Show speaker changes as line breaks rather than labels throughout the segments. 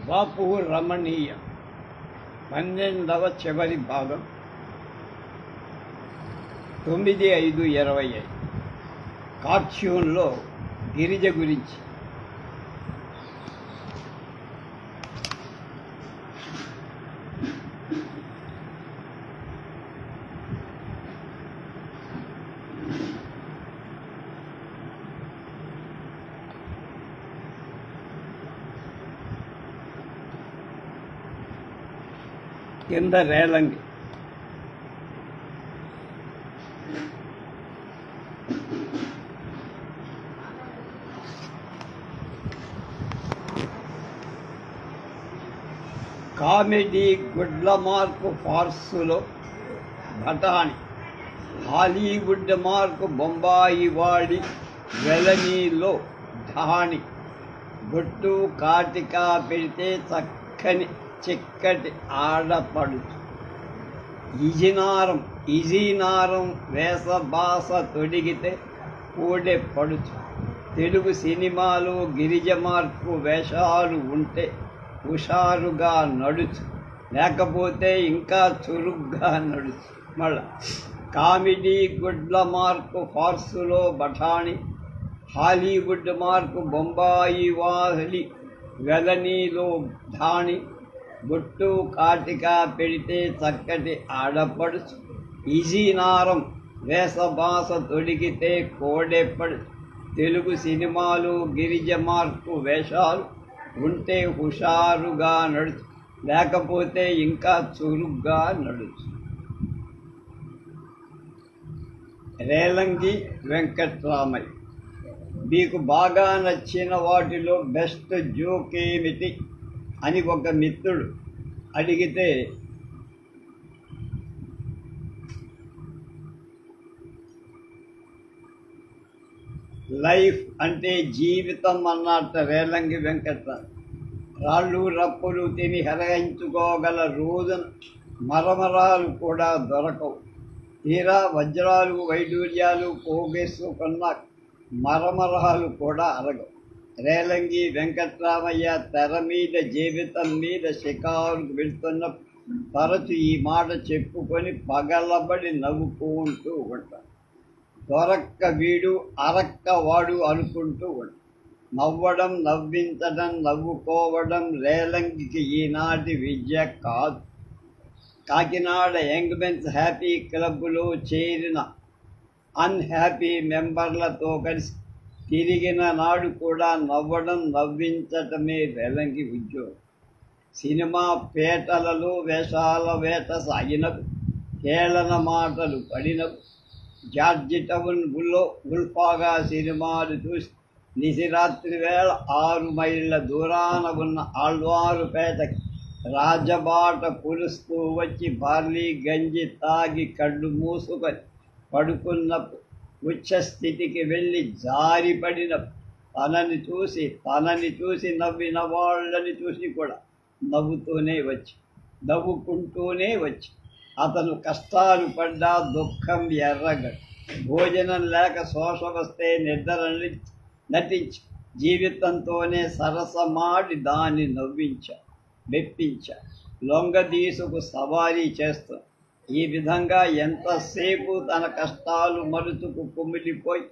బాపు రమణీయ 12వ చివరి భాగం 9/5/25 కార్టూన్లో గిరిజ గురించి. కింద రేలంగి. కామెడీ గుడ్ల మార్కు ఫార్సులో బఠాణి, హాలీవుడ్ మార్కు బొంబాయి వాడి వెలనీలో ఢాణి, బొట్టు కాటికా పెడితే చక్కని చిక్కటి ఆడపడుచు, ఇజీనారం వేషభాష తొడిగితే కూడె పడుచు, తెలుగు సినిమాలో గిరిజ మార్కు వేషాలు ఉంటే హుషారుగా నడుచు, లేకపోతే ఇంకా చురుగ్గా నడుచు. మళ్ళా కామెడీ గుడ్ల మార్కు ఫార్సులో బఠాణి, హాలీవుడ్ మార్కు బొంబాయి వాడి వెలనీలో ఢాణి, బొట్టు కాటికా పెడితే చక్కటి ఆడపడుచు, ఇజీనారం వేషభాష తొడిగితే కోడెపడుచు, తెలుగు సినిమాలు గిరిజ మార్కు వేషాలు ఉంటే హుషారుగా నడుచు, లేకపోతే ఇంకా చురుగ్గా నడుచు. రేలంగి వెంకట్రామయ్య. మీకు బాగా నచ్చిన వాటిలో బెస్ట్ జోక్ ఏమిటి అని ఒక మిత్రుడు అడిగితే, లైఫ్ అంటే జీవితం అన్నట్ట రేలంగి వెంకట్రామయ్య. రాళ్ళు రప్పులు తిని హరించుకోగల రోజున మరమరాలు కూడా దొరకవు. తీరా వజ్రాలు వైడూర్యాలు పోగేసుకున్న మరమరాలు కూడా అరగవు. రేలంగి వెంకట్రామయ్య తెర మీద జీవితం మీద షికారుకు వెళ్తున్నప్పుడు తరచు ఈ మాట చెప్పుకొని పగలబడి నవ్వుకుంటూ ఉంటాడు. దొరక్క వీడు అరక్క వాడు అనుకుంటూ ఉంటాడు. నవ్వడం, నవ్వించడం, నవ్వుకోవడం రేలంగికి ఈనాటి విద్య కాదు. కాకినాడ యంగ్ మెన్స్ హ్యాపీ క్లబ్లో చేరిన అన్హ్యాపీ మెంబర్లతో కలిసి తిరిగిన నాడు కూడా నవ్వడం, నవ్వించటమే రేలంగి ఉద్యోగం. సినిమా పేటలలో వేషాల వేట సాగినప్పుడు, హేళన మాటలు పడినప్పుడు, జార్జి టౌన్ ఉల్ఫాగా సినిమాలు చూసి నిశిరాత్రి వేళ 6 మైళ్ళ దూరాన ఉన్న ఆళ్వారుపేటకి రాజబాట పులుస్తూ వచ్చి బార్లీ గంజి తాగి కళ్ళు మూసుకొని పడుకున్నప్పుడు, ఉచ్చ స్థితికి వెళ్ళి జారిపడినప్పుడు, తనని చూసి నవ్విన వాళ్ళని చూసి కూడా నవ్వుకుంటూనే వచ్చి అతను కష్టాలు పడ్డా దుఃఖం ఎర్రగడు. భోజనం లేక శోష వస్తే నిద్ర నటించి జీవితంతోనే సరసమాడి దాన్ని మెప్పించ లొంగదీసుకు సవారీ చేస్తూ ఈ విధంగా ఎంతసేపు తన కష్టాలు మరుచుకు కుమిలిపోయి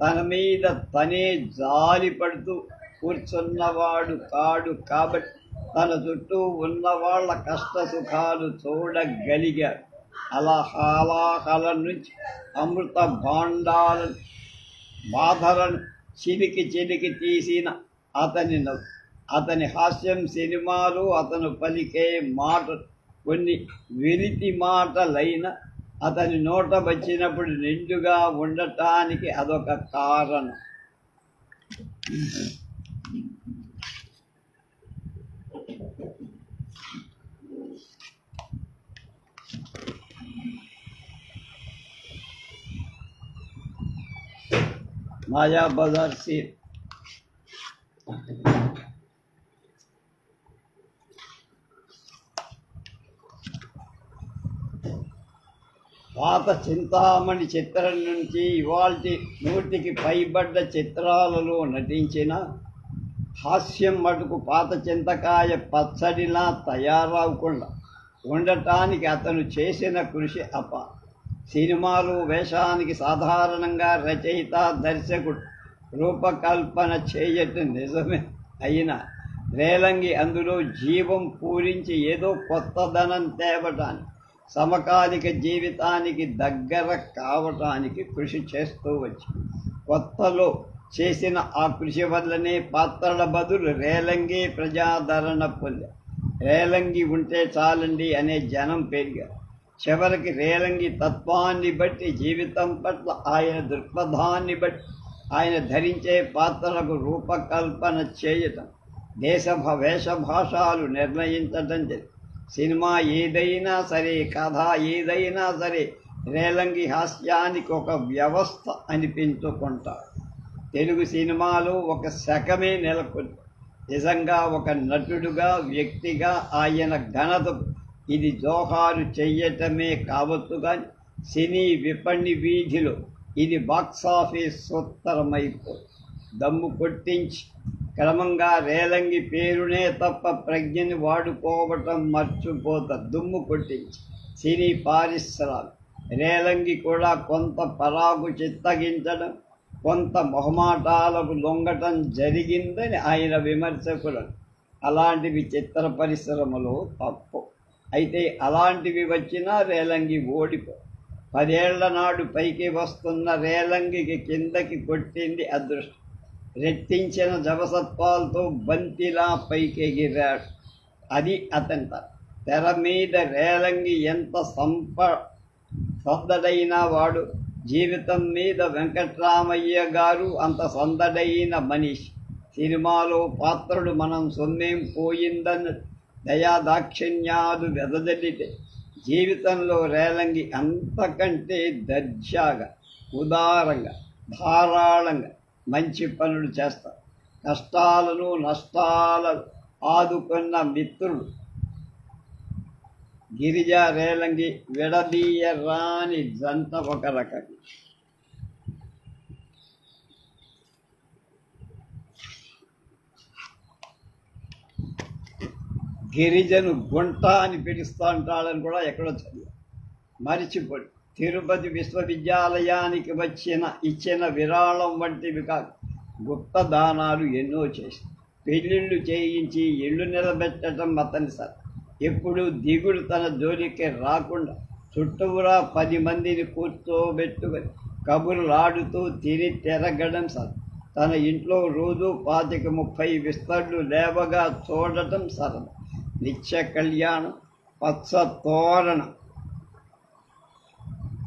తన మీద తనే జాలి పడుతూ కూర్చున్నవాడు కాడు. కాబట్టి తన చుట్టూ ఉన్న వాళ్ళ కష్ట సుఖాలు చూడగలిగారు. అలా హాలాహల నుంచి అమృత భాండాలను బాధలను చిలికి తీసిన అతని హాస్యం సినిమాలు, అతను పలికే మాటలు కొన్ని వెలితి మాటలైన అతని నోట వచ్చినప్పుడు నిండుగా ఉండటానికి అదొక కారణం. మాయాబజార్ సీన్. పాత చింతామణి చిత్రం నుంచి ఇవాల్టి 100కి పైబడ్డ చిత్రాలలో నటించిన హాస్యం మటుకు పాత చింతకాయ పచ్చడిలా తయారవకుండా ఉండటానికి అతను చేసిన కృషి సినిమాలు వేషానికి సాధారణంగా రచయిత దర్శకుడు రూపకల్పన చేయటం నిజమే అయినా రేలంగి అందులో జీవం పూరించి ఏదో కొత్తదనం తేవటానికి సమకాలిక జీవితానికి దగ్గర కావటానికి కృషి చేస్తూ వచ్చి కొత్తలో చేసిన ఆ కృషి వల్లనే పాత్రల బదులు రేలంగి ప్రజాదరణ పొందారు. రేలంగి ఉంటే చాలండి అనే జనం పెరిగారు. చివరికి రేలంగి తత్వాన్ని బట్టి జీవితం పట్ల ఆయన దృక్పథాన్ని బట్టి ఆయన ధరించే పాత్రలకు రూపకల్పన చేయటం వేషభాషాలు నిర్ణయించటం సినిమా ఏదైనా సరే కథ ఏదైనా సరే రేలంగి హాస్యానికి ఒక వ్యవస్థ అనిపించుకుంటారు. తెలుగు సినిమాలో ఒక శకమే నెలకొంది. నిజంగా ఒక నటుడుగా వ్యక్తిగా ఆయన ఘనతకు ఇది జోహారు చెయ్యటమే కావచ్చు కానీ సినీ విపణి వీధిలో ఇది బాక్సాఫీస్ సూత్తరమైపో దమ్ము కొట్టించి క్రమంగా రేలంగి పేరునే తప్ప ప్రజ్ఞని వాడుకోవటం మర్చిపోతారు. దుమ్ము కొట్టించి సినీ పారిశ్రమ రేలంగి కూడా కొంత పరాగు చిత్తగించడం కొంత మొహమాటాలకు లొంగటం జరిగిందని ఆయన విమర్శకులు. అలాంటివి చిత్ర పరిశ్రమలో తప్పు. అయితే అలాంటివి వచ్చినా రేలంగి ఓడిపో 10 ఏళ్ల నాడు పైకి వస్తున్న రేలంగికి కిందకి కొట్టింది అదృష్టం. రెట్టించిన జవసత్వాలతో బంతిలా పైకి ఎగిరాడు. అది అతని తెర మీద రేలంగి ఎంత సందడైన వాడు. జీవితం మీద వెంకట్రామయ్య గారు అంత సందడైన మనిషి. సినిమాలో పాత్రలు మనం సొమ్మేం పోయిందన్న దయాదాక్షిణ్యాలు వెదజల్లితే జీవితంలో రేలంగి అంతకంటే దర్జాగా ఉదారంగా ధారాళంగా మంచి పనులు చేస్తారు. కష్టాలను నష్టాలను ఆదుకున్న మిత్రుడు గిరిజ రేలంగి విడదీయరాని జంట ఒక రకం. గిరిజను గుంట అని పిలుస్తూ ఉంటాడని కూడా ఎక్కడో చదివా, మరిచిపోయి. తిరుపతి విశ్వవిద్యాలయానికి ఇచ్చిన విరాళం వంటివి కాదు, గుప్త దానాలు ఎన్నో చేసి పెళ్ళిళ్ళు చేయించి ఇళ్ళు నిలబెట్టడం అతని సార్. ఎప్పుడు దిగుడు తన జోలికి రాకుండా చుట్టూరా 10 మందిని కూర్చోబెట్టుకొని కబుర్లాడుతూ తిరగడం సార్. తన ఇంట్లో రోజు 25-30 విస్తళ్ళు లేవగా చూడటం సరదా. నిత్య కళ్యాణం పచ్చ తోరణ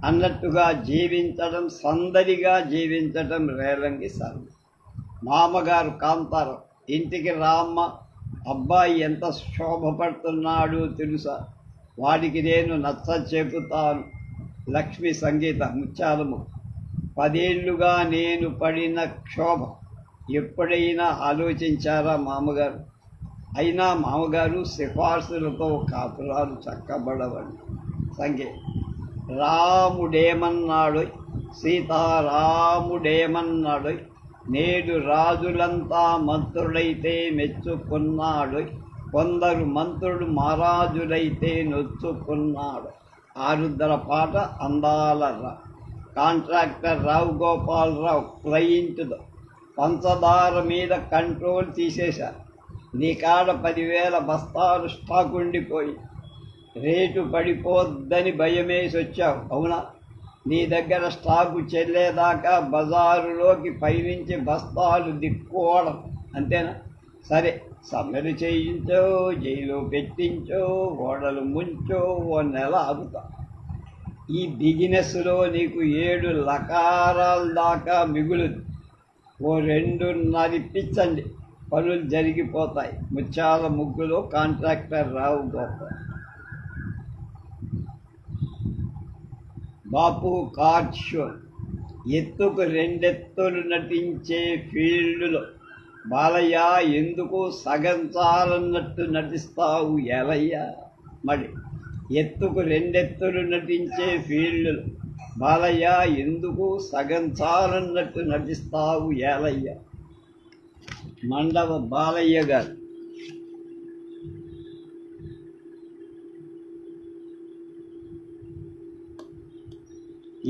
అన్నట్టుగా జీవించడం, సందడిగా జీవించడం రేలంగి సరదా. మామగారు కాంతారావు ఇంటికి రామ్మ, అబ్బాయి ఎంత శోభపడుతున్నాడు తెలుసా, వాడికి నేను నచ్చ చెబుతాను. లక్ష్మి సంగీత ముత్యాలము. 10 ఏళ్లుగా నేను పడిన క్షోభ ఎప్పుడైనా ఆలోచించారా మామగారు? అయినా మామగారు సిఫార్సులతో కాపురాలు చక్కబడవండి. సంగీత రాముడేమన్నాడు, సీతారాముడేమన్నాడు, నేడు రాజులంతా మంత్రులైతే మెచ్చుకున్నాడు, కొందరు మంత్రులు మహారాజులైతే నొచ్చుకున్నాడు. ఆరుద్ర పాట అందాల కాంట్రాక్టర్ రావు గోపాలరావు క్లయింట్తో పంచదార మీద కంట్రోల్ తీసేశారు. నీ కాడ 10,000 బస్తాలు స్టాక్ ఉండిపోయి రేటు పడిపోద్దని భయమేసి వచ్చావు, అవునా? నీ దగ్గర స్టాకు చెల్లేదాకా బజారులోకి పైనుంచి బస్తాలు దిక్కోవడం అంతేనా? సరే, సమ్మెలు చేయించో, జైలు పెట్టించో, ఓడలు ముంచో, 1 నెల ఆగుతా. ఈ బిజినెస్లో నీకు 7 లకారాల దాకా మిగులుది. 2 నరిపించండి, పనులు జరిగిపోతాయి. ముత్యాల ముగ్గులో కాంట్రాక్టర్ రావు గోపాల్. బాపు కార్డ్ షో. ఎత్తుకు 2 ఎత్తులు నటించే ఫీల్డ్లో బాలయ్య ఎందుకు సగం చాలన్నట్టు నటిస్తావు ఎలయ్యా? మరి ఎత్తుకు 2 ఎత్తులు నటించే ఫీల్డ్లో బాలయ్య ఎందుకు సగం చాలన్నట్టు నటిస్తావు ఎలయ్యా? మండవ బాలయ్య గారు.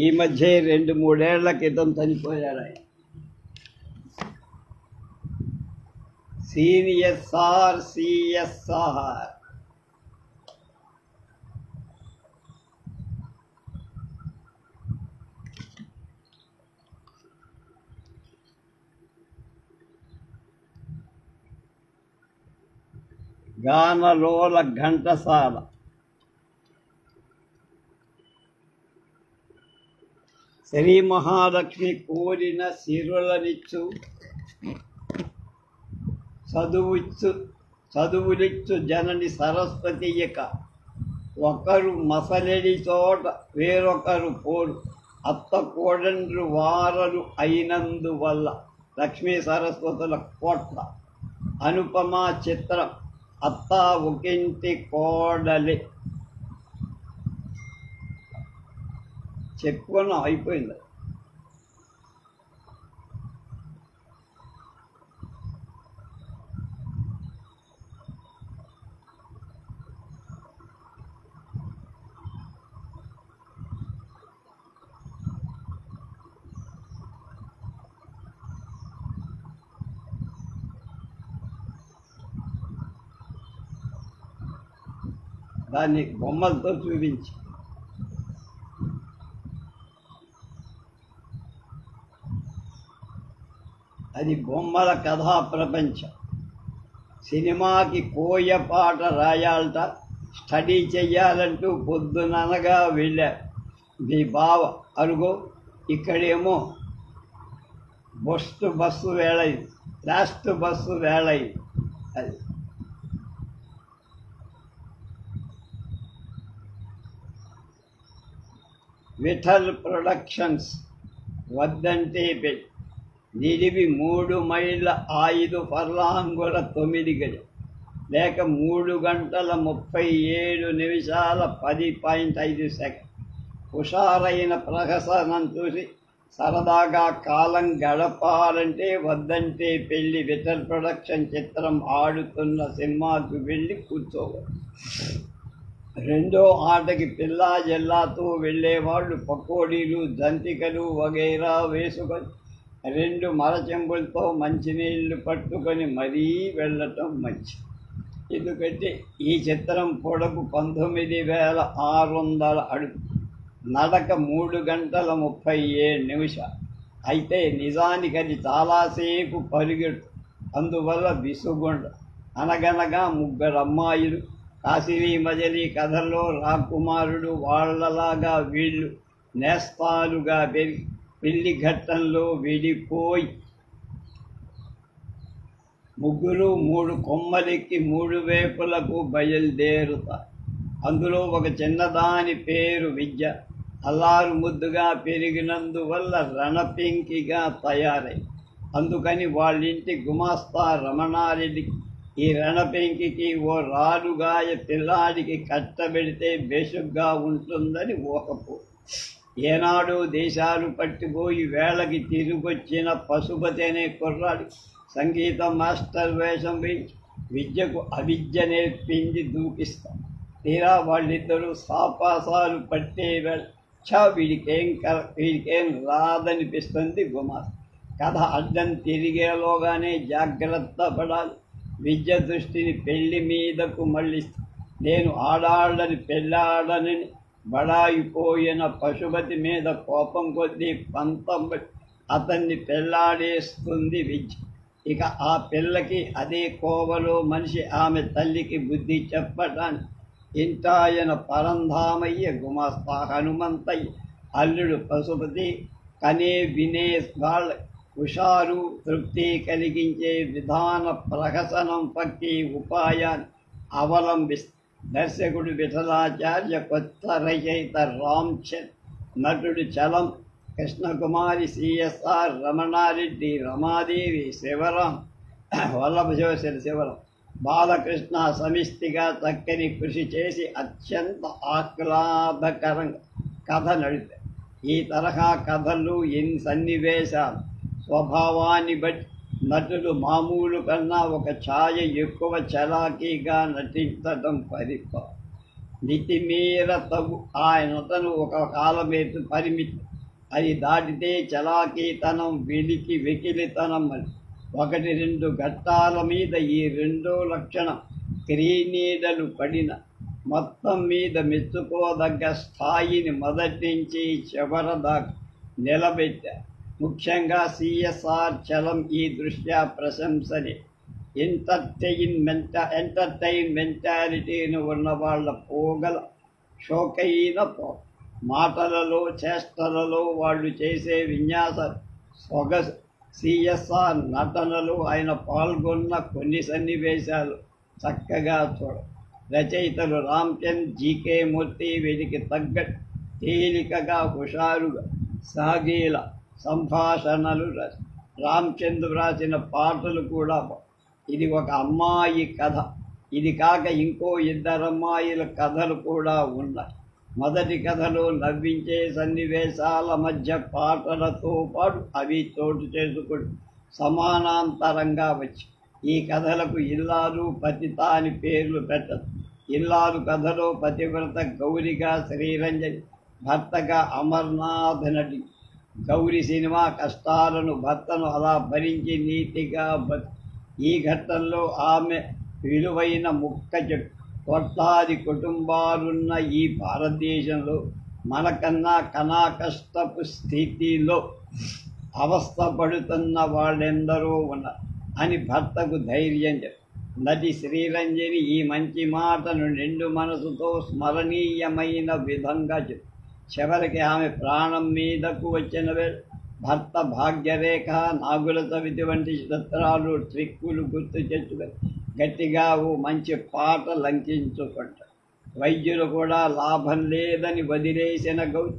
ఈ మధ్య 2-3 ఏళ్ల క్రితం చనిపోయారు ఆయన. సిఎస్ఆర్ గానలోల ఘంటసాల. శ్రీ మహాలక్ష్మి కోరిన సిరులనిచ్చు చదువులిచ్చు జనని సరస్వతి ఇక ఒకరు మసలెడి చోట వేరొకరు పోరు అత్త కోడండ్రు వారలు అయినందువల్ల లక్ష్మీ సరస్వతుల కోట్ల అనుపమా చిత్రం అత్త ఒకింటి కోడలి. చెప్పుకున్నాం, అయిపోయింది. దాన్ని బొమ్మలతో చూపించి అది బొమ్మల కథా ప్రపంచం. సినిమాకి కోయపాట రాయాలట, స్టడీ చెయ్యాలంటూ పొద్దుననగా వెళ్ళారు మీ బావ. అరుగో ఇక్కడేమో బస్సు వేళయింది, లాస్ట్ బస్సు వేళయింది. అది విఠల్ ప్రొడక్షన్స్ వద్దంటే పెట్టి నిడివి 3 మైళ్ళ 5 ఫర్లాంగుల 9 గజం లేక 3 గంటల 37 నిమిషాల 10.5 సెకండ్. హుషారైన ప్రహసనం చూసి సరదాగా కాలం గడపాలంటే వద్దంటే పెళ్లి విఠల్ ప్రొడక్షన్ చిత్రం ఆడుతున్న సినిమాకు వెళ్ళి కూర్చోవాలి. రెండో ఆటకి పిల్లా జల్లాతో వెళ్ళేవాళ్ళు పకోడీలు జంతికలు వగైరా వేసుకొని 2 మరచెంబులతో మంచినీళ్లు పట్టుకొని మరీ వెళ్ళటం మంచిది. ఎందుకంటే ఈ చిత్రం పొడవు 19,600 అడుగు, నడక 3 గంటల 37 నిమిషాలు. అయితే నిజానికి అది చాలాసేపు పరిగెడుతుంది. అందువల్ల విసుగుండ. అనగనగా 3 అమ్మాయిలు, కాశీ మజలి కథల్లో రాకుమారుడు వాళ్ళలాగా వీళ్ళు నేస్తాలుగా పెరిగి పెళ్లి ఘట్టంలో విడిపోయి 3 కొమ్మలెక్కి 3 వైపులకు బయలుదేరుతారు. అందులో ఒక చిన్నదాని పేరు విద్య. అల్లారు ముద్దుగా పెరిగినందువల్ల రణపింకిగా తయారై, అందుకని వాళ్ళింటి గుమాస్తా రమణారెడ్డికి ఈ రణపెంకికి ఓ రాలుగాయ పిల్లాడికి కట్టబెడితే బేషుగ్గా ఉంటుందని ఊహపో. ఏనాడు దేశాలు పట్టిపోయి వేళకి తిరిగొచ్చిన పశుపతి అనే కుర్రాడు సంగీత మాస్టర్ వేషం వేయించి విద్యకు అవిద్య నేర్పింది దూకిస్తాం. తీరా వాళ్ళిద్దరూ సాపాసాలు పట్టే వేళ వీడికేం రాదనిపిస్తుంది గుమాస్తా. కథ అడ్డం తిరిగేలోగానే జాగ్రత్త పడాలి. విద్య దృష్టిని పెళ్లి మీదకు మళ్ళిస్తా. నేను ఆడాళ్ళని పెళ్ళాడనని బడాయిపోయిన పశుపతి మీద కోపం కొద్దీ పంతం అతన్ని పెళ్ళాడేస్తుంది విద్య. ఇక ఆ పిల్లకి అదే కోవలో మనిషి ఆమె తల్లికి బుద్ధి చెప్పటానికి ఇంటాయన పరంధామయ్య గుమాస్తా హనుమంతయ్య అల్లుడు పశుపతి కనే వినే వాళ్ళ హుషారు తృప్తి కలిగించే విధాన ప్రహసనం పట్టి ఉపాయాన్ని అవలంబిస్తారు. దర్శకుడు విఠలాచార్య, కొత్త రచయిత రామ్ చంద్, నటుడు చలం, కృష్ణకుమారి, సిఎస్ఆర్, రమణారెడ్డి, రమాదేవి, శివరాం, వల్లభశివశరి శివరాం, బాలకృష్ణ సమిష్టిగా చక్కని కృషి చేసి అత్యంత ఆహ్లాదకరంగా కథ నడిపారు. ఈ తరహా కథలు ఎన్ని సన్నివేశాలు స్వభావాన్ని బట్టి నటులు మామూలు కన్నా ఒక ఛాయ ఎక్కువ చలాకీగా నటించడం పరిపాటి. మితిమీర తగు ఆయనతను ఒక కాలమేతు పరిమితి. అది దాటితే చలాకీతనం, వెకిలితనం అని. 1-2 ఘట్టాల మీద ఈ రెండో లక్షణం క్రీనీడలు పడిన మొత్తం మీద మెచ్చుకోదగ్గ స్థాయిని మొదటి నుంచి చివరదాకా నిలబెట్టారు. ముఖ్యంగా సిఎస్ఆర్ చలం ఈ దృష్ట్యా ప్రశంసని. ఎంటర్టైన్ మెంటాలిటీని ఉన్న వాళ్ళ పోగల షోకైన మాటలలో చేష్టలలో వాళ్ళు చేసే విన్యాస సొగసు. సిఎస్ఆర్ నటనలు ఆయన పాల్గొన్న కొన్ని సన్నివేశాలు చక్కగా రచయితలు రామ్చంద్, జీకే మూర్తి వీరికి తగ్గట్టు తేలికగా హుషారుగా సాగేలా సంభాషణలు రామ్చంద్ వ్రాసిన పాటలు కూడా. ఇది ఒక అమ్మాయి కథ. ఇది కాక ఇంకో 2 అమ్మాయిల కథలు కూడా ఉన్నాయి. మొదటి కథలో నవ్వించే సన్నివేశాల మధ్య పాటలతో పాటు అవి చోటు చేసుకుని సమానాంతరంగా వచ్చి ఈ కథలకు ఇల్లాలు పతిత అని పేర్లు పెట్టదు. ఇల్లాలు కథలో పతివ్రత గౌరిగా శ్రీరంజని, భర్తగా అమర్నాథ్ నటి. గౌరి సినిమా కష్టాలను భర్తను అలా భరించి నీతిగా ఈ ఘట్టంలో ఆమె విలువైన ముక్క చెట్టు. కోట్లాది కుటుంబాలున్న ఈ భారతదేశంలో మనకన్నా కష్టపు స్థితిలో అవస్థపడుతున్న వాళ్ళెందరో ఉన్నారు అని భర్తకు ధైర్యం చెప్పు. నటి శ్రీరంజని ఈ మంచి మాటను నిండు మనసుతో స్మరణీయమైన విధంగా చెప్పు. చివరికి ఆమె ప్రాణం మీదకు వచ్చిన భర్త భాగ్యరేఖ, నాగుల చవితి వంటి చిత్రాలు ట్రిక్కులు గుర్తు తెచ్చుకొని గట్టిగా ఓ మంచి పాట లంకించుకుంటారు. వైద్యులు కూడా లాభం లేదని వదిలేసిన గౌరి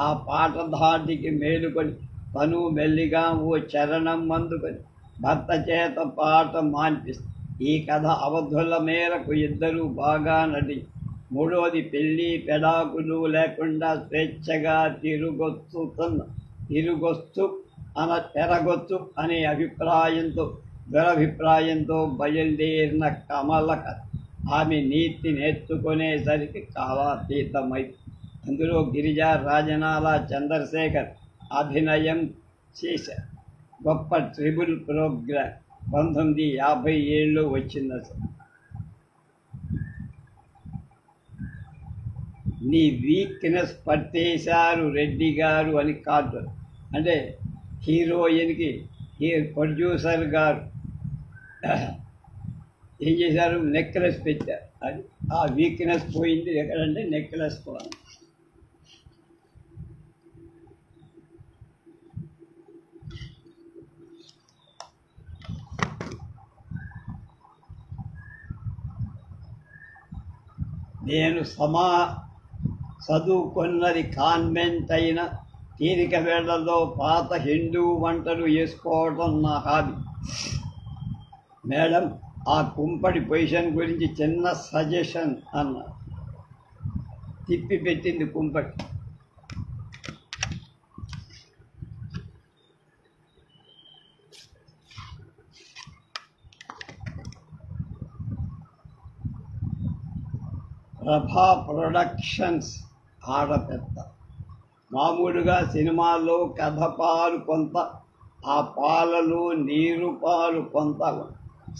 ఆ పాట ధాటికి మేలుకొని తను మెల్లిగా ఓ చరణం అందుకొని భర్త చేత పాట మాన్పిస్తుంది. ఈ కథ అవధుల మేరకు ఇద్దరూ బాగా నటించారు. మూడోది పెళ్లి పెడాకులు లేకుండా స్వేచ్ఛగా పెరగొచ్చు అనే దురభిప్రాయంతో బయలుదేరిన కమల కథ. ఆమె నీతి నేర్చుకునేసరికి కాలాతీతమై అందులో గిరిజా, రాజనాల, చంద్రశేఖర్ అభినయం చేశారు. గొప్ప ట్రిబుల్ ప్రోగ్రాం 1957లో వచ్చింది. నీ వీక్నెస్ పట్టేశారు రెడ్డి గారు అని కాదు. అంటే హీరోయిన్కి ప్రొడ్యూసర్ గారు ఏం చేశారు, నెక్లెస్ పెట్టారు. అది ఆ వీక్నెస్ పోయింది. ఎక్కడంటే నెక్లెస్ పోయింది. నేను చదువుకున్నది కాన్వెంట్ అయిన తీరిక వేళ్లలో పాత హిందూ వంటలు వేసుకోవడం నా హాబీ. మేడం, ఆ కుంపడి పొజిషన్ గురించి చిన్న సజెషన్ అన్న. తిప్పి పెట్టింది కుంపడి. ప్రభా ప్రొడక్షన్స్ ఆడపెద్ద. మామూలుగా సినిమాల్లో కథ పాలు కొంత, ఆ పాలలో నీరు పాలు కొంత.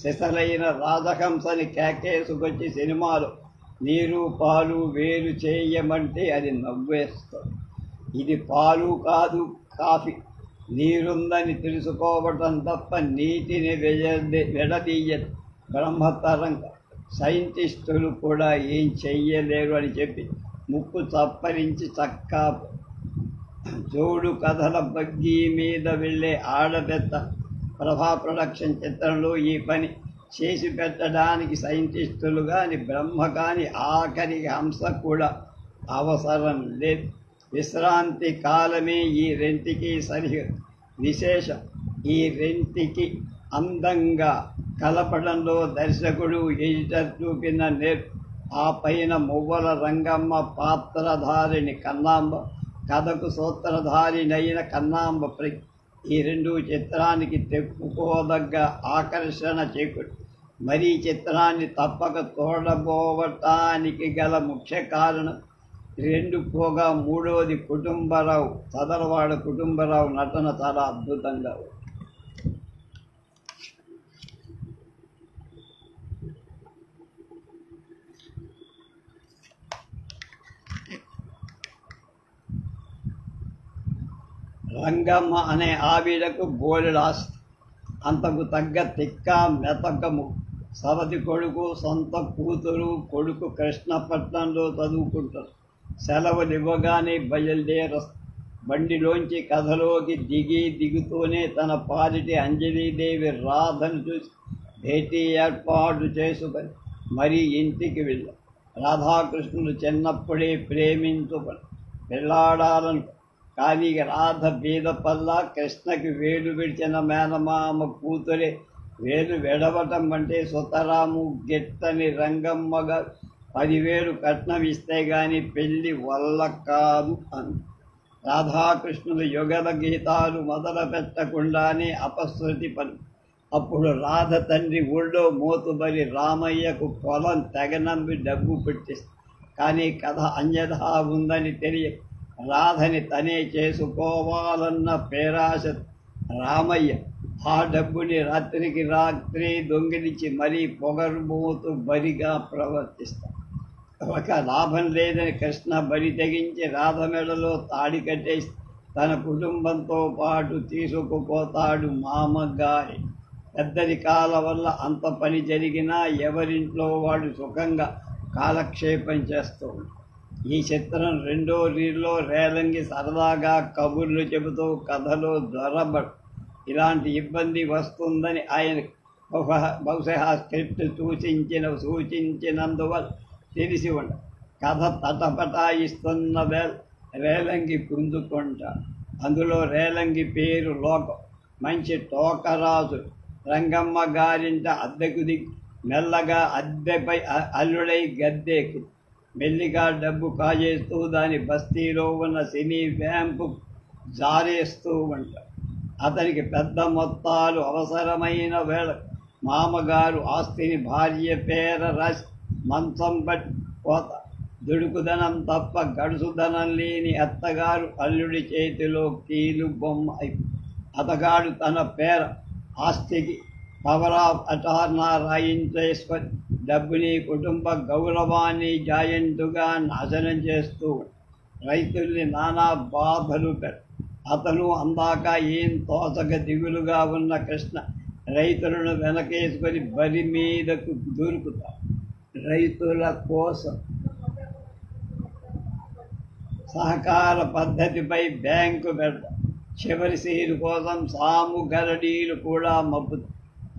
సిసలైన రాజహంసని కేకేసుకొచ్చి సినిమాలో నీరు పాలు వేరు చేయమంటే అది నవ్వేస్తుంది. ఇది పాలు కాదు, కాఫీ. నీరుందని తెలుసుకోవటం తప్ప నీటిని విడదీయదు. బ్రహ్మతరంగా సైంటిస్టులు కూడా ఏం చెయ్యలేరు అని చెప్పి ముక్కు చప్పరించి చక్కా జోడు కథల బగ్గీ మీద వెళ్ళే ఆడపెద్ద. ప్రభా ప్రొడక్షన్ చిత్రంలో ఈ పని చేసి పెట్టడానికి సైంటిస్టులు కానీ బ్రహ్మ కానీ ఆఖరి హంస కూడా అవసరం లేదు. విశ్రాంతి కాలమే ఈ రెంటికి విశేషం. ఈ రెంటికి అందంగా కలపడంలో దర్శకుడు, ఎడిటర్ చూపిన నేర్పు. ఆ పైన మువ్వల రంగమ్మ పాత్రధారిణి కన్నాంబ, కథకు సూత్రధారినైన కన్నాంబ ఈ రెండు చిత్రానికి తెప్పుకోదగ్గ ఆకర్షణ చేకూర్చి మరీ చిత్రాన్ని తప్పక తోడబోవటానికి గల ముఖ్య కారణం రెండు పోగా మూడోది కుటుంబరావు, సదరవాడ కుటుంబరావు నటన చాలా అద్భుతంగా ఉంది. రంగమ్మ అనే ఆవిడకు బోలెడు ఆస్తి, అంతకు తగ్గ తిక్క మెతకము. సవతి కొడుకు, సొంత కూతురు, కొడుకు కృష్ణపట్నంలో చదువుకుంటారు. సెలవులు ఇవ్వగానే బయలుదేరస్తారు. బండిలోంచి కథలోకి దిగుతూనే తన పాలిటి అంజలీదేవి రాధను చూసి భేటీ ఏర్పాటు చేసుకొని మరీ ఇంటికి వెళ్ళారు. రాధాకృష్ణులు చిన్నప్పుడే ప్రేమించుకొని పెళ్ళాడాలను. కానీ రాధ బీద పల్లా కృష్ణకి వేలు విడిచిన మేనమామ కూతురే. వేలు విడవటం అంటే సుతరాము గిట్టని రంగమ్మగా 10,000 కట్నం ఇస్తే గాని పెళ్లి వల్ల కాదు అని. రాధాకృష్ణులు యుగల గీతాలు మొదలు పెట్టకుండానే అపశృతి పలు. అప్పుడు రాధ తండ్రి ఊళ్ళో మోతుబరి రామయ్యకు పొలం తెగనంబి డబ్బు పెట్టిస్తుంది. కానీ కథ అన్యథా ఉందని తెలియ రాధని తనే చేసుకోవాలన్న పేరాశ రామయ్య ఆ డబ్బుని రాత్రికి రాత్రి దొంగిలించి మరీ పొగరుబోతూ బరిగా ప్రవర్తిస్తాడు. ఒక లాభం లేదని కృష్ణ బరి తెగించి రాధ మెడలో తాడి కట్టేసి తన కుటుంబంతో పాటు తీసుకుపోతాడు మామగారి. పెద్దరికాల వల్ల అంత పని జరిగినా ఎవరింట్లో వాడు సుఖంగా కాలక్షేపం చేస్తూ ఉంటాడు. ఈ చిత్రం రెండో రీల్లో రేలంగి సరదాగా కబుర్లు చెబుతూ కథలో జ్వరబడు. ఇలాంటి ఇబ్బంది వస్తుందని ఆయన బహుశా స్క్రిప్ట్ సూచించినందువల్ల తెలిసి ఉండ కథ తటపటాయిస్తున్న వేళ రేలంగి పుంజుకుంటా. అందులో రేలంగి పేరు లోకం. మంచి టోకరాజు. రంగమ్మ గారింట అద్దెకు దిగి మెల్లగా అద్దెపై అల్లుడై గద్దెకు మెల్లిగా డబ్బు కాజేస్తూ దాని బస్తీలో ఉన్న సినీ వ్యాంపు జారేస్తూ ఉంటాడు. అతనికి పెద్ద మొత్తాలు అవసరమైన వేళ మామగారు ఆస్తిని భార్య పేర రాసి మంచం పట్టి పోత. దుడుకుదనం తప్ప గడుసుదనం లేని అత్తగారు అల్లుడి చేతిలో కీలు బొమ్మ అయిపోయి అతగాడు తన పేర ఆస్తికి పవర్ ఆఫ్ అటార్నా రాయించేసుకొని డబ్బుని కుటుంబ గౌరవాన్ని జాయింట్గా నాశనం చేస్తూ రైతుల్ని నానా బాధలు పెట్ట. అతను అందాక ఏం తోచక దిగులుగా ఉన్న కృష్ణ రైతులను వెనకేసుకొని బరి మీదకు దూరుకుతాడు. రైతుల కోసం సహకార పద్ధతిపై బ్యాంకు పెడతారు. చివరి సీరు కోసం సాము గరడీలు కూడా మబ్బుతారు.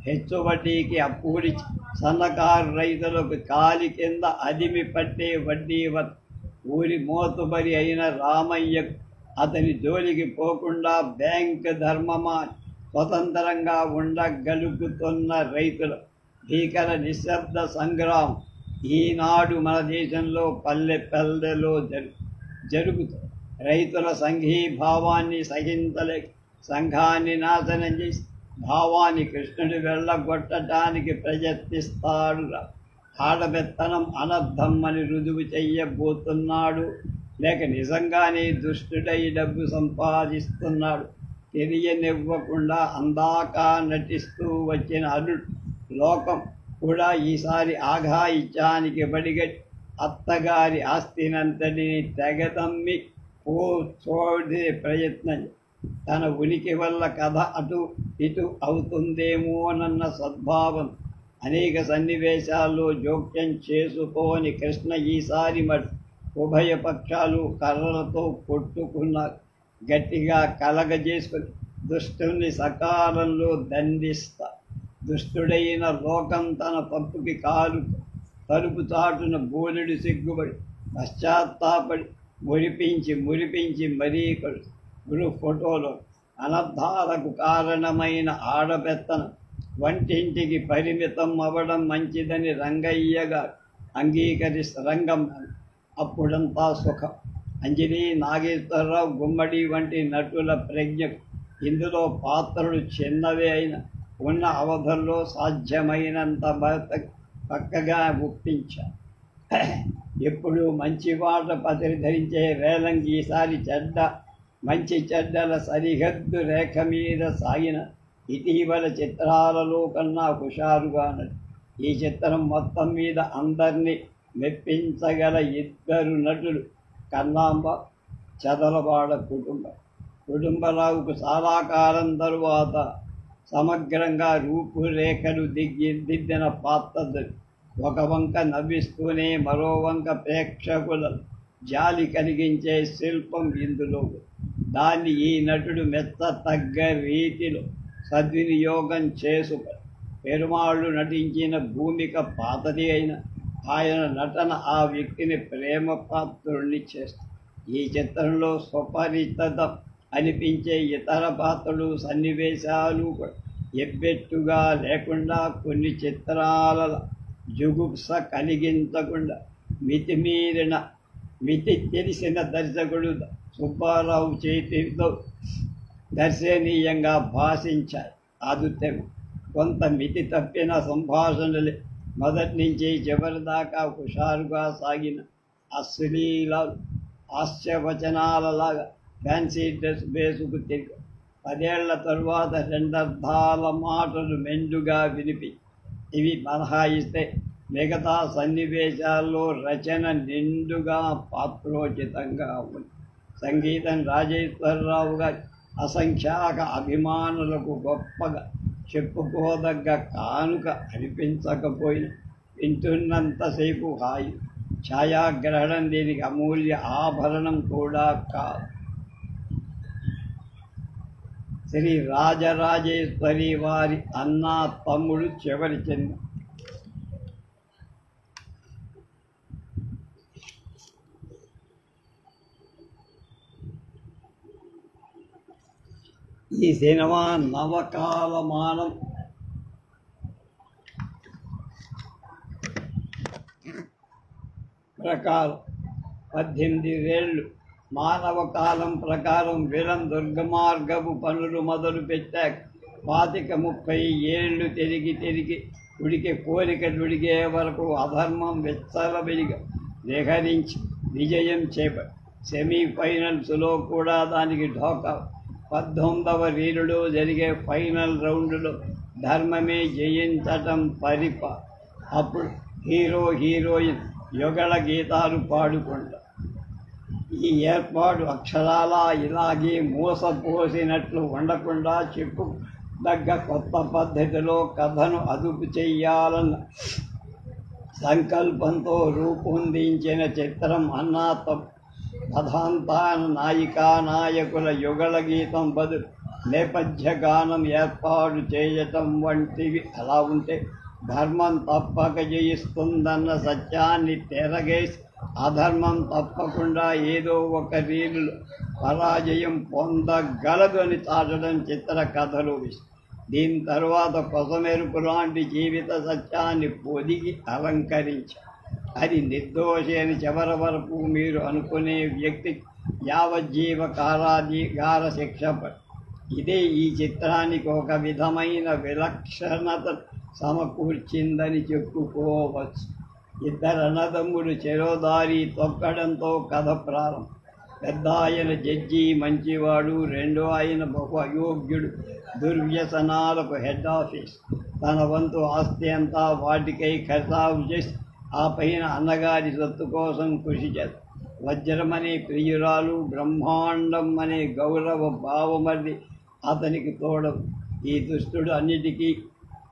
హెచ్చు వడ్డీకి అప్పుడిచి సన్నకారు రైతులకు కాలి కింద అదిమి పట్టే వడ్డీ ఊరి మోతుబరి అయిన రామయ్యకు అతని జోలికి పోకుండా బ్యాంక్ ధర్మమా స్వతంత్రంగా ఉండగలుగుతున్న రైతుల భీకర నిశ్శబ్ద సంగ్రామం ఈనాడు మన దేశంలో పల్లె పల్లెలో జరుగుతుంది. రైతుల సంఘీభావాన్ని సహించలేక సంఘాన్ని నాశనం చేసి భావాన్ని కృష్ణుడు వెళ్ళగొట్టడానికి ప్రయత్నిస్తాడు. ఆడబెత్తనం అనర్థమ్మని రుజువు చెయ్యబోతున్నాడు, లేక నిజంగానే దుష్టుడై డబ్బు సంపాదిస్తున్నాడు తెలియనివ్వకుండా అందాక నటిస్తూ వచ్చిన అల్లుడు లోకం కూడా ఈసారి ఆఘాయిత్యానికి బడిగట్టి అత్తగారి ఆస్తినంతటిని తెగతమ్మి చూడే ప్రయత్నం. తన ఉనికి వల్ల కథ అటు ఇటు అవుతుందేమోనన్న సద్భావం అనేక సన్నివేశాల్లో జోక్యం చేసుకోని కృష్ణ ఈసారి ఉభయ పక్షాలు కర్రలతో కొట్టుకున్నారు. గట్టిగా కలగజేసుకుని దుష్టుని సకాలంలో దండిస్తా. దుష్టుడైన లోకం తన తప్పుకి తలుపు చాటున బోలెడు సిగ్గుబడి పశ్చాత్తాపడి మురిపించి మరీ గ్రూప్ ఫోటోలో అనర్థాలకు కారణమైన ఆడపెత్తనం వంటింటికి పరిమితం అవ్వడం మంచిదని రంగయ్యగా రంగం అప్పుడంతా సుఖం. అంజలి, నాగేశ్వరరావు, గుమ్మడి వంటి నటుల ప్రజ్ఞకు ఇందులో పాత్రలు చిన్నవే అయిన ఉన్న అవధుల్లో సాధ్యమైనంత పక్కగా ఒప్పించారు. ఎప్పుడు మంచి మాట పతిని ధరించే రేలంగి ఈసారి మంచి చెడ్డల సరిహద్దు రేఖ మీద సాగిన ఇటీవల చిత్రాలలో కన్నా హుషారుగానది. ఈ చిత్రం మొత్తం మీద అందరినీ మెప్పించగల ఇద్దరు నటులు కన్నాంబ, చదలవాడ కుటుంబరావుకు చాలా కాలం తరువాత సమగ్రంగా రూపురేఖలు దిద్దిన పాత్ర. ఒక వంక నవ్విస్తూనే మరో వంక ప్రేక్షకుల జాలి కలిగించే శిల్పం ఇందులో. దాన్ని ఈ నటుడు మెచ్చతగ్గ రీతిలో సద్వినియోగం చేసుకొని పెరుమాళ్ళు నటించిన భూమిక పాతది అయిన ఆయన నటన ఆ వ్యక్తిని ప్రేమ పాత్రుల్ని చేస్తుంది. ఈ చిత్రంలో స్వపరిచితం అనిపించే ఇతర పాత్రలు సన్నివేశాలు ఎబ్బెట్టుగా లేకుండా కొన్ని చిత్రాల జుగుప్స కలిగించకుండా మితి తెలిసిన దర్శకుడు సుబ్బారావు చేతితో దర్శనీయంగా భాషించాయి. ఆదుత్యం కొంత మితి తప్పిన సంభాషణలే మొదటి నుంచి చివరి దాకా హుషారుగా సాగిన అశ్లీల హాస్యవచనాలలాగా ఫ్యాన్సీ డ్రెస్ వేసుకు తిరిగి 10 ఏళ్ల తరువాత రెండర్థాల మాటలు మెండుగా వినిపి ఇవి మినహాయిస్తే మిగతా సన్నివేశాల్లో రచన నిండుగా పాత్రోచితంగా ఉంది. సంగీతం రాజేశ్వరరావు గారి అసంఖ్యాక అభిమానులకు గొప్పగా చెప్పుకోదగ్గ కానుక అనిపించకపోయినా వింటున్నంతసేపు హాయి. ఛాయాగ్రహణం దీనికి అమూల్య ఆభరణం కూడా కాదు. శ్రీ రాజరాజేశ్వరి వారి అన్నా తమ్ముడు చివరి చిన్న. ఈ సినిమా నవకాలమానం ప్రకారం 18 ఏళ్ళు మానవ కాలం ప్రకారం విలం దుర్గమార్గపు పనులు మొదలు పెట్టాక 25-30 ఏళ్ళు తిరిగి ఉడికి కోరికలుడిగే వరకు అధర్మం విచ్చలవిడిగా విహరించి విజయం చేపట్టి సెమీఫైనల్స్లో కూడా దానికి ఢోకా. 19వ రీలులో జరిగే ఫైనల్ రౌండ్లో ధర్మమే జయించటం అప్పుడు హీరోయిన్ యుగళ గీతాలు పాడుకుంటారు. ఈ ఏర్పాటు అక్షరాలా ఇలాగే మోసపోసినట్లు ఉండకుండా దగ్గ కొత్త పద్ధతిలో కథను అదుపు చెయ్యాలన్న సంకల్పంతో రూపొందించిన చిత్రం అన్నా కథాంతాన నాయకుల యుగళ గీతం బదులు నేపథ్య గానం ఏర్పాటు చేయటం వంటివి అలా ఉంటే ధర్మం తప్పక జయిస్తుందన్న సత్యాన్ని తెరగేసి అధర్మం తప్పకుండా ఏదో ఒక రీలులో పరాజయం పొందగలదు అని చాటడం చిత్ర కథలు. దీని తర్వాత కొసమెరుపు లాంటి జీవిత సత్యాన్ని పొదిగి అలంకరించారు. అది నిర్దోషి అని చివరి వరకు మీరు అనుకునే వ్యక్తి యావజ్జీవ కారాగార శిక్ష పడి. ఇదే ఈ చిత్రానికి ఒక విధమైన విలక్షణత సమకూర్చిందని చెప్పుకోవచ్చు. ఇద్దరు అన్నదమ్ముడు చెరోదారి తొక్కడంతో కథ ప్రారంభం. పెద్ద ఆయన జడ్జి మంచివాడు, రెండో ఆయన బహు అయోగ్యుడు, దుర్వ్యసనాలకు హెడ్ ఆఫీస్. తన వంతు ఆస్తి అంతా వాటికై ఖర్చావు చేసి ఆ పైన అన్నగారి సొత్తు కోసం కృషి చేస్తారు. వజ్రమనే ప్రియురాలు, బ్రహ్మాండం అనే గౌరవ భావమది అతనికి తోడవు. ఈ దుష్టుడు అన్నిటికీ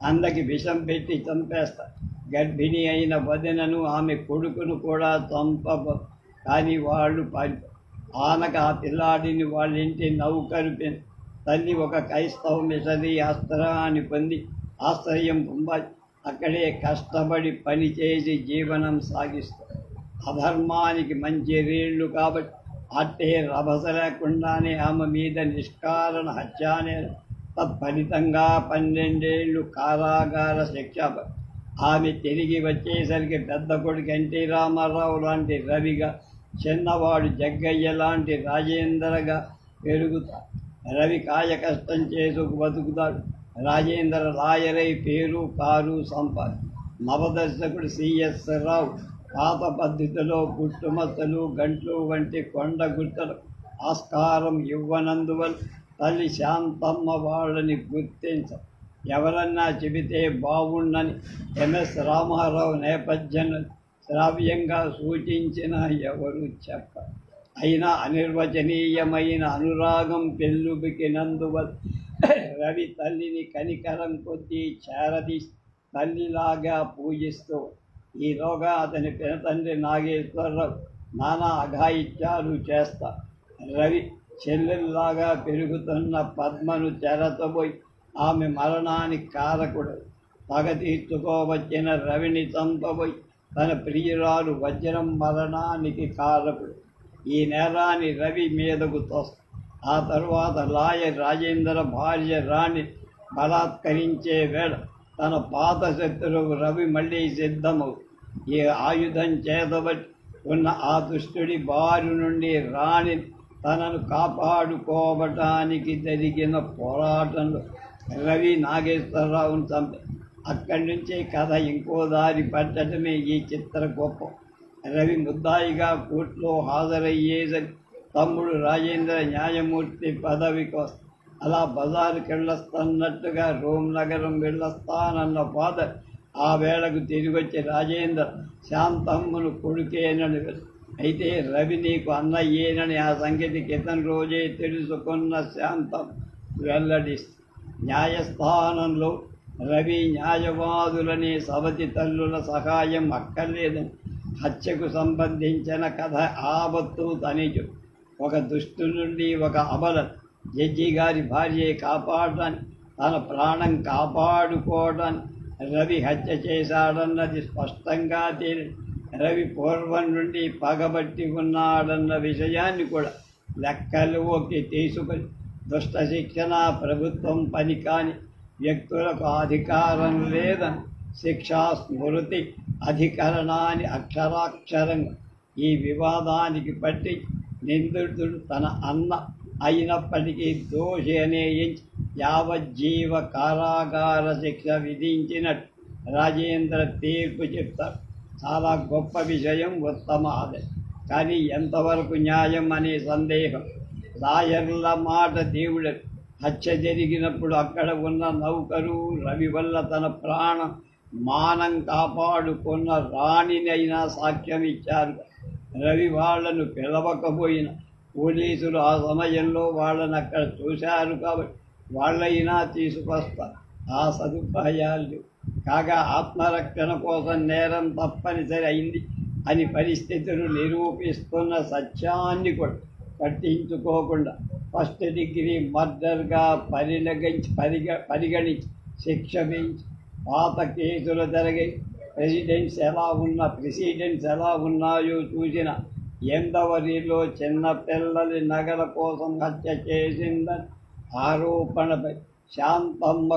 అన్నకి విషం పెట్టి చంపేస్తాడు. గర్భిణి అయిన వదినను, ఆమె కొడుకును కూడా కానీ వాళ్ళు ఆనక ఆ పిల్లాడిని వాళ్ళింటి నౌకరు తల్లి ఒక క్రైస్తవ మిషనరీ ఆశ్రయాన్ని పొంది ఆశ్రయం పొందాలి. అక్కడే కష్టపడి పనిచేసి జీవనం సాగిస్తారు. అధర్మానికి మంచి రీళ్లు కాబట్టి అట్టే రభస లేకుండానే ఆమె మీద నిష్కారణ హత్యానే తత్ఫలితంగా 12 ఏళ్ళు కారాగార శిక్ష. ఆమె తిరిగి వచ్చేసరికి పెద్ద కొడుకు ఎన్టీ రామారావు లాంటి రవిగా, చిన్నవాడు జగ్గయ్య లాంటి రాజేంద్రగా పెరుగుతారు. రవి కాయ కష్టం చేసుకు బతుకుతాడు. రాజేంద్ర లాయరై పేరు కారు సంపాద. నవదర్శకుడు సిఎస్ రావు పాత పద్ధతిలో పుట్టుమచ్చలు గంట్లు వంటి కొండ గుట్టలు ఆస్కారం ఇవ్వనందువల్ల తల్లి శాంతమ్మ వాళ్ళని గుర్తించ ఎవరన్నా చెబితే బాగుండని ఎంఎస్ రామారావు నేపథ్యంలో శ్రావ్యంగా సూచించిన ఎవరు చెప్ప అయినా అనిర్వచనీయమైన అనురాగం పెళ్ళుబికినందువల్ల రవి తల్లిని కనికరం కొద్దీ చేరదీసి తల్లిలాగా పూజిస్తూ ఈలోగా అతని పినతండ్రి నాగేశ్వరరావు నానా అఘాయిత్యాలు చేస్తా రవి చెల్లెల్లాగా పెరుగుతున్న పద్మను చెరతబోయి ఆమె మరణానికి కారకుడు. పగ తీర్చుకోవచ్చిన రవిని చంపబోయి తన ప్రియురాలు వజ్రం మరణానికి కారకుడు. ఈ నేరాన్ని రవి మీదకు తోస్తా. ఆ తరువాత లాయర్ రాజేంద్ర భార్య రాణి బలాత్కరించే వేళ తన పాత శత్రువు రవి మళ్ళీ సిద్ధమవు ఈ ఆయుధం చేతబట్టి ఉన్న ఆ దుష్టుడి బారి నుండి రాణి తనను కాపాడుకోవటానికి జరిగిన పోరాటంలో రవి నాగేశ్వరరావును చంపే అక్కడి నుంచే కథ ఇంకో దారి పట్టడమే ఈ చిత్ర గొప్ప. రవి ముద్దాయిగా కోర్టులో హాజరయ్యేసరి తమ్ముడు రాజేంద్ర న్యాయమూర్తి పదవి కోసం అలా బజారుకి వెళ్ళొస్తున్నట్టుగా రోమ్ నగరం వెళ్ళొస్తానన్న ఫాదర్ ఆ వేళకు తిరిగొచ్చి రాజేంద్ర శాంతమ్మను కొడుకేనని అయితే రవి నీకు అన్నయ్యేనని ఆ సంగతి క్రితం రోజే తెలుసుకున్న శాంతం వెల్లడిస్తుంది. న్యాయస్థానంలో రవి న్యాయవాదులని సవతి తల్లుల సహాయం అక్కర్లేదని హత్యకు సంబంధించిన కథ ఆబత్తు తనిజు. ఒక దుష్టు నుండి ఒక అబల జడ్జి గారి భార్య కాపాడటానికి తన ప్రాణం కాపాడుకోవడానికి రవి హత్య చేశాడన్నది స్పష్టంగా తేలి రవి పూర్వం నుండి పగబట్టి ఉన్నాడన్న విషయాన్ని కూడా లెక్కలోకి తీసుకొని దుష్ట శిక్షణ ప్రభుత్వం పని కాని వ్యక్తులకు అధికారం లేదని శిక్షా స్మృతి అధికరణాన్ని అక్షరాక్షరంగా ఈ వివాదానికి పట్టి నిందితుడు తన అన్న అయినప్పటికీ దోషి అనేయించి యావజ్జీవ కారాగార శిక్ష విధించినట్టు రాజేంద్ర తీర్పు చెప్తారు. చాలా గొప్ప విషయం, ఉత్తమ ఆదాయం. కానీ ఎంతవరకు న్యాయం అనే సందేహం. లాయర్ల మాట దేవుడు. హత్య జరిగినప్పుడు అక్కడ ఉన్న నౌకరు రవి వల్ల తన ప్రాణం మానం కాపాడుకున్న రాణినైనా సాక్ష్యం ఇచ్చారు. రవి వాళ్లను పిలవకపోయిన పోలీసులు ఆ సమయంలో వాళ్ళని అక్కడ చూశారు కాబట్టి వాళ్ళైనా తీసుకొస్తారు. ఆ సదుపాయాలు కాగా ఆత్మరక్షణ కోసం నేరం తప్పనిసరి అయింది అని పరిస్థితులు నిరూపిస్తున్న సత్యాన్ని కూడా పట్టించుకోకుండా ఫస్ట్ డిగ్రీ మర్డర్గా పరిగణించి శిక్ష వేయించి పాత కేసులు జరిగే ప్రెసిడెంట్స్ ఎలా ఉన్నాయో చూసిన ఎందవరిలో చిన్నపిల్లలి నగల కోసం హత్య చేసిందని ఆరోపణపై శాంతమ్మ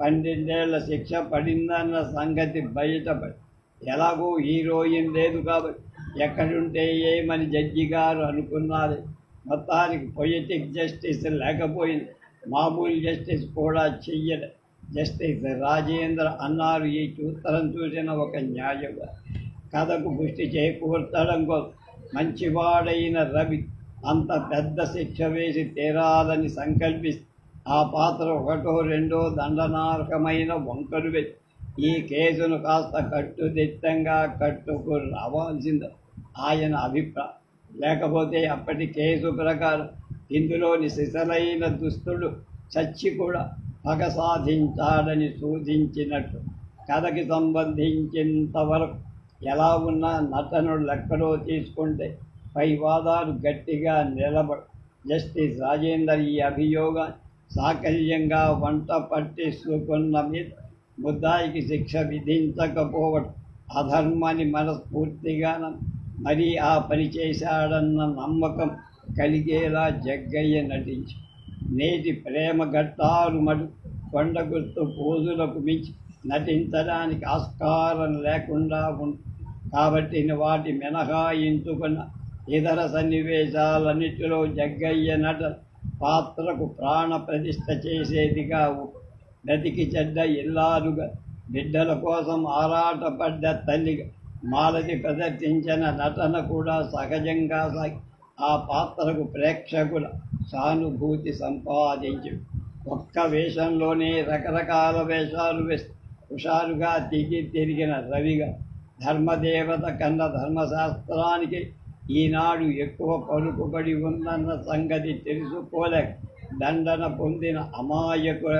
12 ఏళ్ల శిక్ష పడిందన్న సంగతి బయటపడి ఎలాగో హీరోయిన్ లేదు కాబట్టి ఎక్కడుంటే ఏమని జడ్జి గారు అనుకున్నారు. మొత్తానికి పొయిటిక్ జస్టిస్ లేకపోయింది, మామూలు జస్టిస్ కూడా చెయ్యడం. జస్టిస్ రాజేంద్ర అన్నారు ఈ ఉత్తరం చూసిన ఒక న్యాయవాది. కథకు పుష్టి చేకూర్చడం కోసం మంచివాడైన రవి అంత పెద్ద శిక్ష వేసి తీరాలని సంకల్పిస్తే ఆ పాత్ర ఒకటో రెండో దండనార్హమైన వంకలు వేసి ఈ కేసును కాస్త కట్టుదిట్టంగా కట్టుకు రావాల్సింది ఆయన అభిప్రాయం. లేకపోతే అప్పటి కేసు ప్రకారం ఇందులోని సిసలైన దుస్తుడు చచ్చి కూడా పగ సాధించాడని సూచించినట్టు. కథకి సంబంధించినంతవరకు ఎలా ఉన్నా నటనుడు లెక్కలో తీసుకుంటే పై వాదాలు గట్టిగా నిలబడు. జస్టిస్ రాజేందర్ ఈ అభియోగాన్ని సాకల్యంగా వంట పట్టించుకున్న మీద ముద్దాయికి శిక్ష విధించకపోవడం అధర్మాన్ని మనస్ఫూర్తిగా మరీ ఆ పని చేశాడన్న నమ్మకం కలిగేలా జగ్గయ్య నటించి నేటి ప్రేమ ఘట్టాలు మడు కొండ గుర్తు పోజులకు మించి నటించడానికి ఆస్కారం లేకుండా ఉంది కాబట్టి వాటి మినహాయించుకున్న ఇతర సన్నివేశాలన్నిటిలో జగ్గయ్య నట పాత్రకు ప్రాణ ప్రతిష్ఠ చేసేదిగా బ్రతికి చెడ్డ ఇల్లాలుగా బిడ్డల కోసం ఆరాటపడ్డ తల్లిగా మాలతి ప్రదర్శించిన నటన కూడా సహజంగా సాగి ఆ పాత్రకు ప్రేక్షకుల సానుభూతి సంపాదించి ఒక్క వేషంలోనే రకరకాల వేషాలు వేసి హుషారుగా తిరిగిన రవిగా ధర్మదేవత కన్న ధర్మశాస్త్రానికి ఈనాడు ఎక్కువ పలుకుబడి ఉందన్న సంగతి తెలుసుకోలేక దండన పొందిన అమాయకుల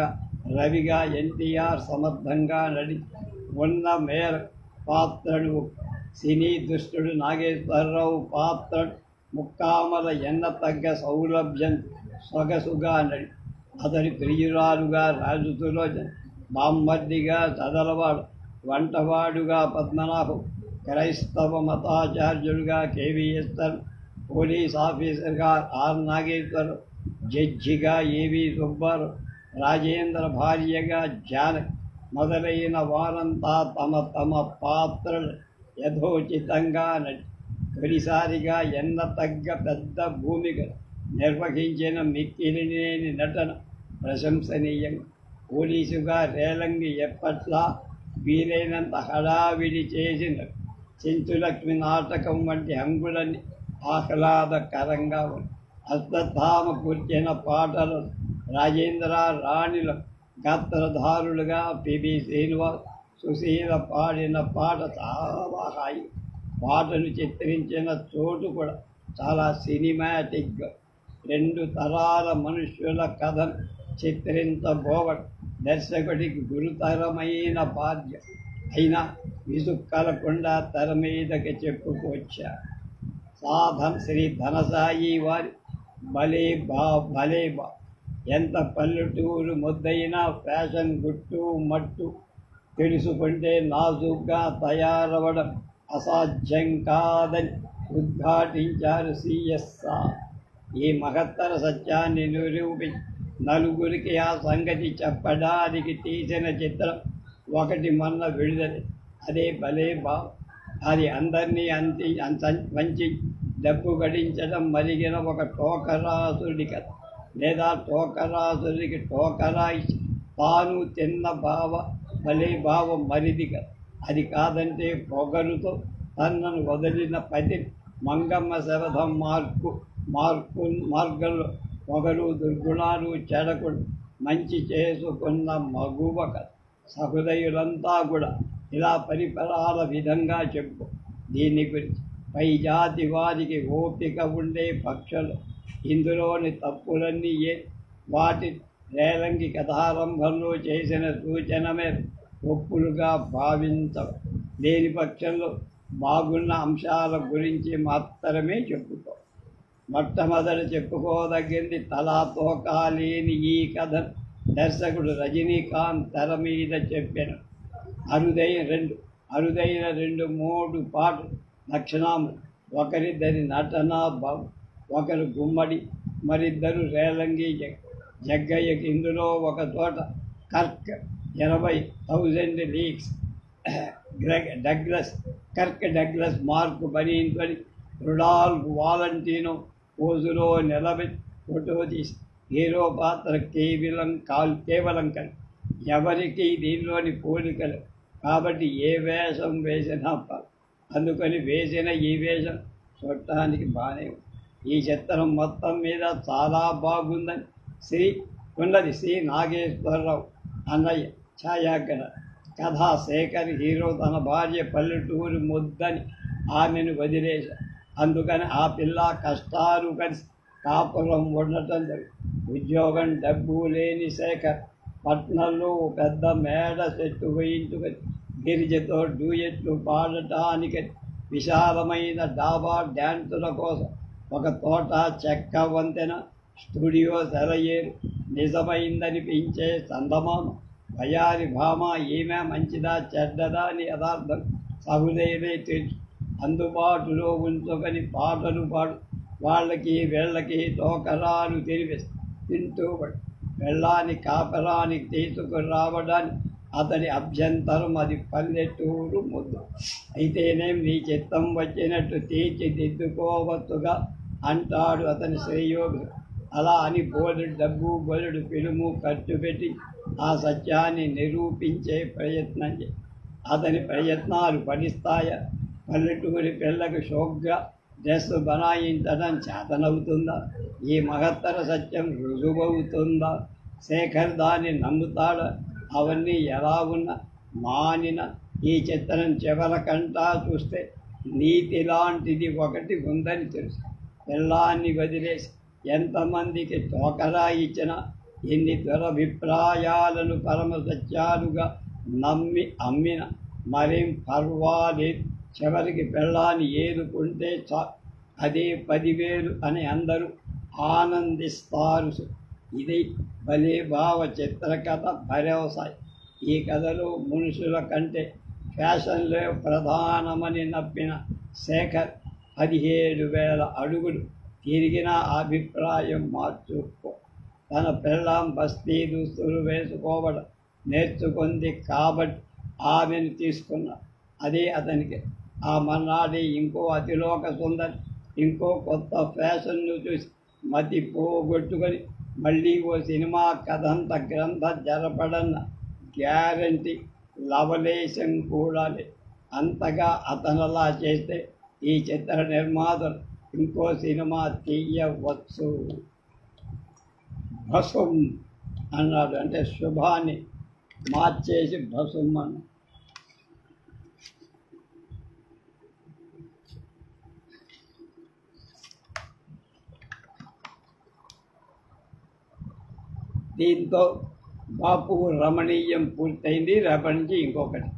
రవిగా ఎన్టీఆర్ సమర్థంగా ఉన్న మేర పాత్రడు సినీ దుష్టుడు నాగేశ్వరరావు పాత్రడు ముక్కామల ఎన్న తగ్గ సౌలభ్యం సొగసుగా అతని ప్రియురాలుగా రాజుతులోచన బామ్మర్దిగా చదలవాడు వంటవాడుగా పద్మనాభం క్రైస్తవ మతాచార్యులుగా కేవీఎస్ఆర్ పోలీస్ ఆఫీసర్గా ఆర్ నాగేశ్వరరావు జడ్జిగా ఏవి సుబ్బారావు రాజేంద్ర భార్యగా జానకి మొదలైన వారంతా తమ తమ పాత్రలు యథోచితంగా తొలిసారిగా ఎన్న తగ్గ పెద్ద భూమిక నిర్వహించిన మిక్కిలినేని నటన ప్రశంసనీయంగా పోలీసుగా రేలంగి ఎప్పట్లా వీలైనంత హడావిడి చేసిన చించులక్ష్మి నాటకం వంటి హంగులన్నీ ఆహ్లాదకరంగా ఉంది. అశ్వత్థామ కూర్చిన పాటలు రాజేంద్ర రాణిల గాత్రధారులుగా పిబి శ్రీనివాస్ సుశీల పాడిన పాట చాలా హాయి. పాటను చిత్రించిన చోటు కూడా చాలా సినిమాటిక్గా రెండు తరాల మనుష్యుల కథను చిత్రించబోవడం దర్శకుడికి గురుతరమైన బాధ్యత అయినా విసుక్కలకుండా తెర మీదకి చెప్పుకొచ్చారు. శ్రీ ధనసాయి వారి భలే బా ఎంత పల్లెటూరు ముద్దయినా ఫ్యాషన్ గుట్టు మట్టు తెలుసుకుంటే నాజుగ్గా తయారవడం అసాధ్యం కాదని ఉద్ఘాటించారు సిఎస్ఆర్. ఈ మహత్తర సత్యాన్ని నిరూపించి నలుగురికి ఆ సంగతి చెప్పడానికి తీసిన చిత్రం ఒకటి మొన్న విడుదల. అదే భలే బా. అది అందరినీ వంచి డబ్బు గడించడం మరిగిన ఒక టోకరాసుడి కథ, లేదా టోకరాసుడికి టోకరా ఇచ్చి తాను తిన్న భలే బావ మరిది కథ. అది కాదంటే పొగరుతో తనను వదిలిన పది మంగమ్మ శరథం మార్గంలో పొగరు దుర్గుణాలు చెడకుడు మంచి చేసుకున్న మగువ కథ. సహృదయులంతా కూడా ఇలా పరిపరాల విధంగా చెప్పు. దీని గురించి పై జాతి వారికి ఓపిక ఉండే పక్షులు ఇందులోని తప్పులన్నీ వాటి రేలంగి కథారంభంలో చేసిన సూచన మీద ఒప్పులుగా భావించవు. లేని పక్షంలో బాగున్న అంశాల గురించి మాత్రమే చెప్పుకో. మొట్టమొదటి చెప్పుకోదగింది తలా తోకా లేని ఈ కథ దర్శకుడు రజనీకాంత్ తెర మీద చెప్పాను. అరుదైన రెండు మూడు పాటలు లక్షణాలు. ఒకరిద్దరి నటన బాగు, ఒకరు గుమ్మడి, మరిద్దరు రేలంగి జగ్గయ్యకి. ఇందులో ఒక చోట కర్క్ 20,000 లీగ్స్ డగ్లస్ మార్కు బనీన్పడి రుడాల్ఫ్ వాలంటీనో పోజులో నిలబెట్టి ఫోటో తీసి హీరో పాత్ర కేవలం కలి. ఎవరికి దీనిలోని పోలికలు కాబట్టి ఏ వేషం వేసినా అందుకని వేసిన ఈ వేషం చూడటానికి బాగానే ఉంది. ఈ చిత్రం మొత్తం మీద చాలా బాగుందని శ్రీ నాగేశ్వరరావు అన్నయ్య ఛాయాగ్రహ కథా శేఖర్ హీరో తన భార్య పల్లెటూరు ముద్దని ఆమెను వదిలేశారు. అందుకని ఆ పిల్ల కష్టాలు కలిసి కాపురం ఉండటం ఉద్యోగం డబ్బు లేని శేఖర్ పట్నంలో పెద్ద మేడ చెట్టు వేయించుకొని గిరిజతో డూయెట్లు పాడటానికి విశాలమైన డాబా డ్యాన్సుల కోసం ఒక తోట, చెక్క వంతెన, స్టూడియో సెలయేరు, నిజమైందనిపించే చందమామ, భయారి భామ, ఈమె మంచిదా చెడ్డదా అని యథార్థం సహృదయమే తెలుసు. అందుబాటులో ఉంచుకొని పాటలు పాడు వాళ్ళకి వీళ్ళకి టోకరాలు తింటూ వెళ్ళాని కాపరానికి తీసుకురావడానికి అతడి అభ్యంతరం. అది పల్లెటూరు ముద్దు అయితేనేం నీ చిత్తం వచ్చినట్టు తీర్చిదిద్దుకోవచ్చుగా అంటాడు అతని శ్రేయోగి. అలా అని బోలెడు డబ్బు బోలెడు పిలుము ఖర్చు పెట్టి ఆ సత్యాన్ని నిరూపించే ప్రయత్నం అతని ప్రయత్నాలు ఫలిస్తాయా? పల్లెటూరి పిల్లకు షోక్గా డ్రెస్ బనాయించడం చేతనవుతుందా? ఈ మహత్తర సత్యం రుజువవుతుందా? శేఖర్ దాన్ని నమ్ముతాడా? అవన్నీ ఎలా ఉన్నా మానిన ఈ చిత్రం చివరకంటా చూస్తే నీతి లాంటిది ఒకటి ఉందని తెలుసు. పిల్లాన్ని వదిలేసి ఎంతమందికి తోకరా ఇచ్చినా, ఎన్ని దురభిప్రాయాలను పరమ సత్యాలుగా నమ్మి అమ్మిన మరేం పర్వాలేదు. చివరికి పిల్లాన్ని ఏరుకుంటే అదే 10,000 అని అందరూ ఆనందిస్తారు. ఇది భలే భావ చిత్రకథ భరోసా. ఈ కథలో మనుషుల కంటే ఫ్యాషన్లో ప్రధానమని నప్పిన శేఖర్ 17,000 అడుగులు తిరిగిన అభిప్రాయం మార్చుకో. తన పిల్లం బస్తీ దుస్తులు వేసుకోవడం నేర్చుకుంది కాబట్టి ఆమెను తీసుకున్నాడు. అదే అతనికి ఆ మన్నాడే ఇంకో అతిలోక సుందరి, ఇంకో కొత్త ఫ్యాషన్ను చూసి మతి పోగొట్టుకొని మళ్ళీ ఓ సినిమా కథంత గ్రంథ జరపడన్న గ్యారంటీ లవలేశం కూడా లేదు. అంతగా అతనలా చేస్తే ఈ చిత్ర నిర్మాతలు ఇంకో సినిమా తీయవచ్చు. భసుం అన్నాడు, అంటే శుభాన్ని మార్చేసి భసుం అన్నాడు. దీంతో బాపు రమణీయం పూర్తయింది. రేపటి నుంచి ఇంకొకటి.